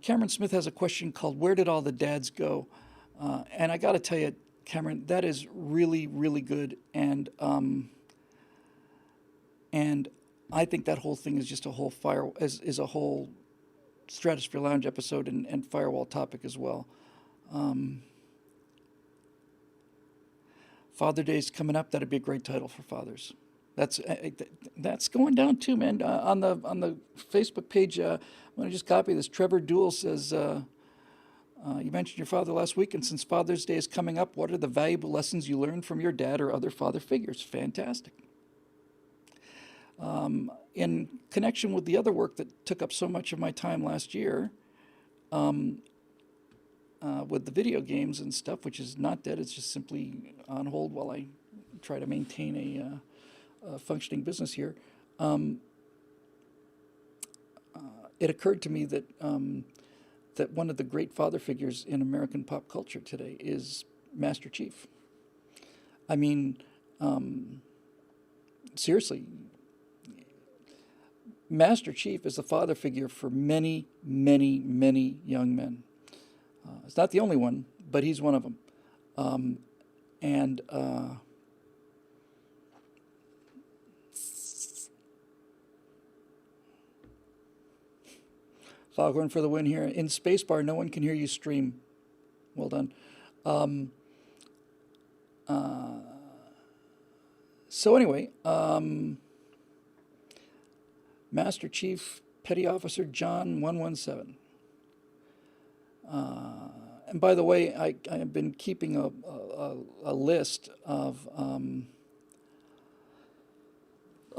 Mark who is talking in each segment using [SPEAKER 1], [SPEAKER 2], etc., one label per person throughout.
[SPEAKER 1] Cameron Smith has a question called "Where did all the dads go?" And I got to tell you, Cameron, that is really, really good. And I think that whole thing is just a whole is a whole Stratosphere Lounge episode and firewall topic as well. Father Day's coming up. That'd be a great title for fathers. That's going down too, man. On the Facebook page, I'm going to just copy this. Trevor Dool says, you mentioned your father last week, and since Father's Day is coming up, what are the valuable lessons you learned from your dad or other father figures? Fantastic. In connection with the other work that took up so much of my time last year, with the video games and stuff, which is not dead, it's just simply on hold while I try to maintain a functioning business here. It occurred to me that that one of the great father figures in American pop culture today is Master Chief. I mean, seriously, Master Chief is the father figure for many, many, many young men. It's not the only one, but he's one of them. And Foghorn for the win here. In Spacebar, no one can hear you stream. Well done. So anyway, Master Chief Petty Officer John 117. And by the way, I have been keeping a list of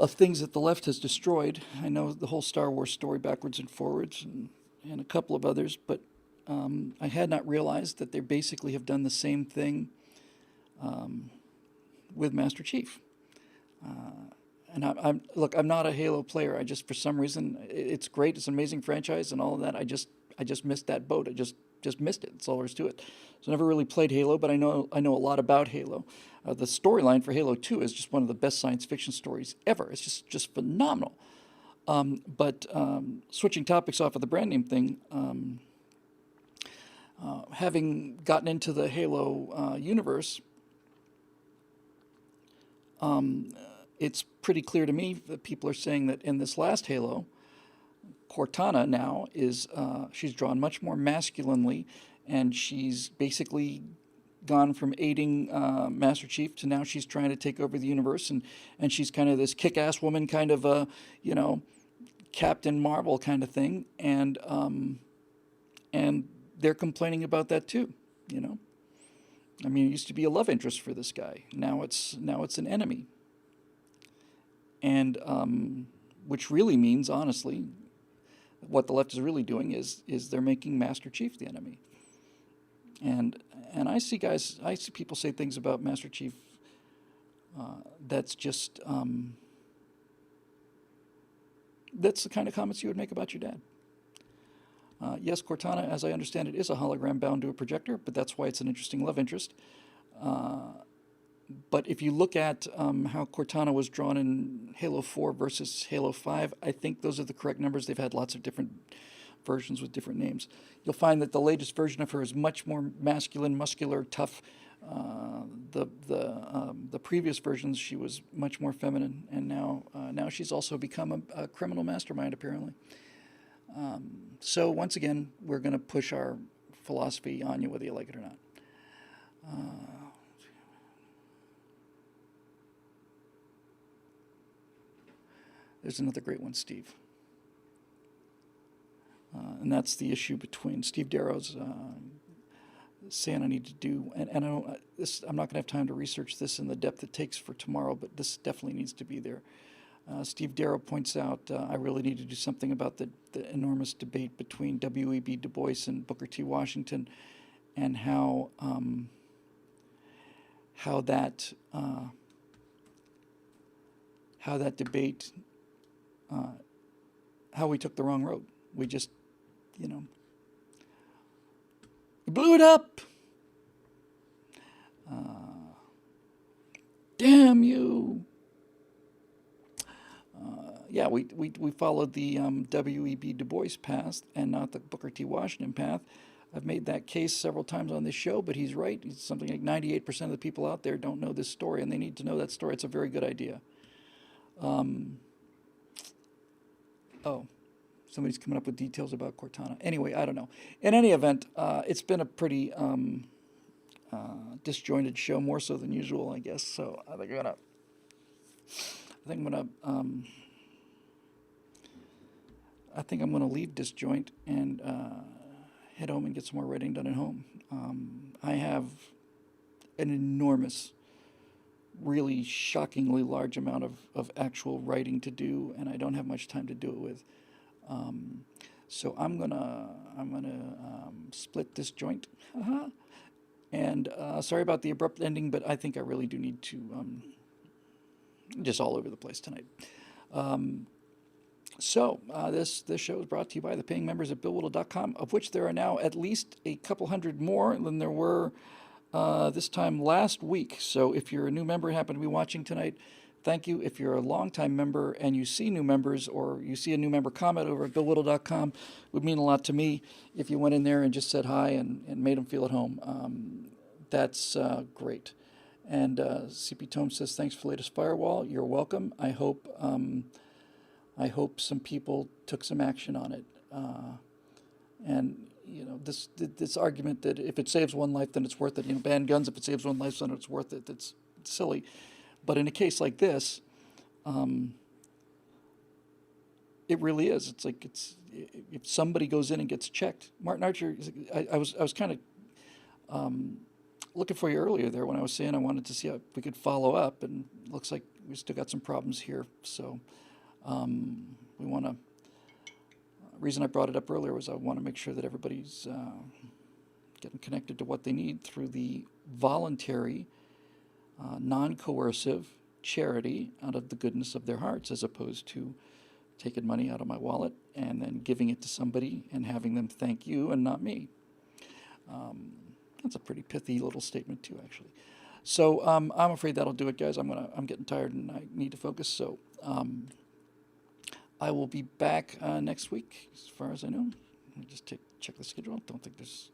[SPEAKER 1] things that the left has destroyed. I know the whole Star Wars story backwards and forwards, and a couple of others, but I had not realized that they basically have done the same thing with Master Chief. And I'm not a Halo player. I just, for some reason, it's great. It's an amazing franchise and all of that. I just missed that boat. I just missed it. That's all there is to it. So I never really played Halo, but I know a lot about Halo. The storyline for Halo 2 is just one of the best science fiction stories ever. It's just phenomenal. But switching topics off of the brand name thing, having gotten into the Halo universe, it's pretty clear to me that people are saying that in this last Halo, Cortana now is, she's drawn much more masculinely, and she's basically gone from aiding Master Chief to now she's trying to take over the universe, and she's kind of this kick-ass woman, kind of Captain Marvel kind of thing, and they're complaining about that too, I mean, it used to be a love interest for this guy. Now it's an enemy. And which really means, honestly, what the left is really doing is they're making Master Chief the enemy. And I see people say things about Master Chief that's just that's the kind of comments you would make about your dad. Yes, Cortana, as I understand it, is a hologram bound to a projector, but that's why it's an interesting love interest. But if you look at how Cortana was drawn in Halo 4 versus Halo 5, I think those are the correct numbers. They've had lots of different versions with different names. You'll find that the latest version of her is much more masculine, muscular, tough. The previous versions, she was much more feminine, and now she's also become a criminal mastermind, apparently. So once again, we're going to push our philosophy on you, whether you like it or not. There's another great one, Steve. And that's the issue between Steve Darrow's saying I need to do, and I don't, I'm not going to have time to research this in the depth it takes for tomorrow, but this definitely needs to be there. Steve Darrow points out I really need to do something about the enormous debate between W.E.B. Du Bois and Booker T. Washington, and how that debate, how we took the wrong road. We just, we blew it up. Damn you. yeah, we followed the W.E.B. Du Bois path and not the Booker T. Washington path. I've made that case several times on this show, but he's right. It's something like 98% of the people out there don't know this story, and they need to know that story. It's a very good idea. Oh, somebody's coming up with details about Cortana. Anyway, I don't know. In any event, it's been a pretty disjointed show, more so than usual, I guess. So I think I'm gonna leave disjoint and head home and get some more writing done at home. I have an enormous, really shockingly large amount of actual writing to do, and I don't have much time to do it with. So I'm gonna split this joint. And sorry about the abrupt ending, but I think I really do need to just all over the place tonight. So this show is brought to you by the paying members at BillWhittle.com, of which there are now at least a couple hundred more than there were this time last week. So if you're a new member and happen to be watching tonight, thank you. If you're a longtime member and you see new members or you see a new member comment over at BillWhittle.com, it would mean a lot to me if you went in there and just said hi and made them feel at home. That's great. And CP Tome says, thanks for the latest firewall. You're welcome. I hope some people took some action on it. And you know, this argument that if it saves one life, then it's worth it. You know, ban guns. If it saves one life, then it's worth it. It's silly. But in a case like this, it really is. It's like if somebody goes in and gets checked. Martin Archer, I was kind of looking for you earlier there when I was saying I wanted to see how we could follow up, and it looks like we still got some problems here. So we want to. Reason I brought it up earlier was I want to make sure that everybody's getting connected to what they need through the voluntary, non-coercive charity out of the goodness of their hearts, as opposed to taking money out of my wallet and then giving it to somebody and having them thank you and not me. That's a pretty pithy little statement too, actually. So I'm afraid that'll do it, guys. I'm getting tired and I need to focus. So I will be back next week, as far as I know. Let me just check the schedule. Don't think there's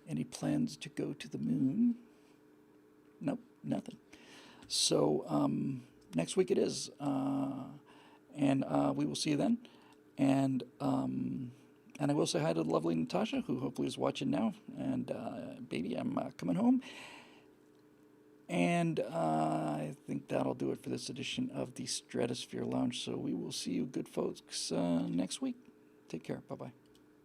[SPEAKER 1] any plans to go to the moon. Nope, nothing. So next week it is, and we will see you then. And I will say hi to the lovely Natasha, who hopefully is watching now. And baby, I'm coming home. And I think that'll do it for this edition of the Stratosphere Lounge. So we will see you good folks next week. Take care. Bye-bye.